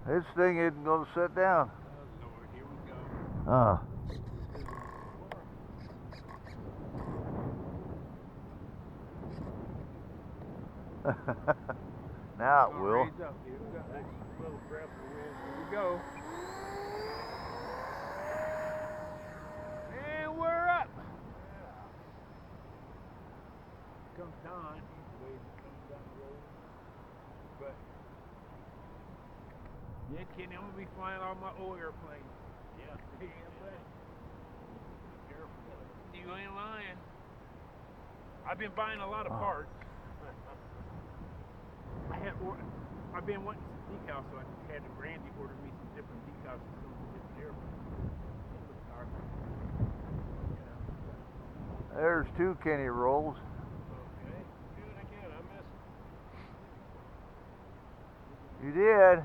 This thing isn't going to sit down. Oh Lord, here we go. Now it will. Raise up. Here we go. That's a little breath of wind. Here we go. And we're up. Comes Don. He's the way he comes down the road. But yeah, Kenny, I'm gonna be flying all my old airplanes. Yeah. You ain't lying. I've been buying a lot of parts. I've been wanting some decals, so I had Randy order me some different decals for some different airplanes. There's two Kenny rolls. Okay. Good again. I missed. You did. Yeah.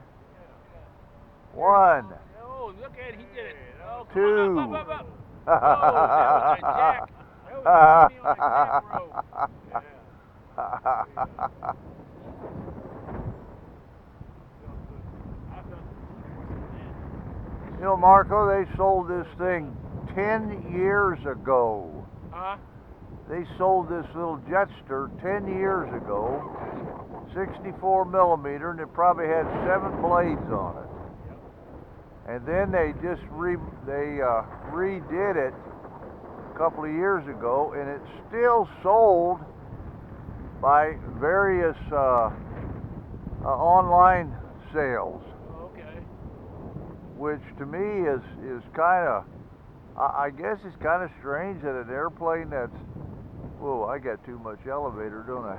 One. Oh, look at it. He did it. Oh, come Two. on, up. Oh, that was a jack. That was Kenny on a jack rope. Yeah. You know, Marco, they sold this thing 10 years ago. Huh? They sold this little Jetster 10 years ago, 64 millimeter, and it probably had 7 blades on it. And then they just redid it a couple of years ago, and it's still sold by various online sales. Okay. Which to me is kind of, I guess it's kind of strange that an airplane that's, whoa, I got too much elevator, don't I?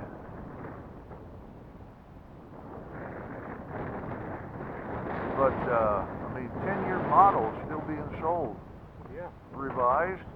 But I mean, 10-year model is still being sold. Yeah. Revised.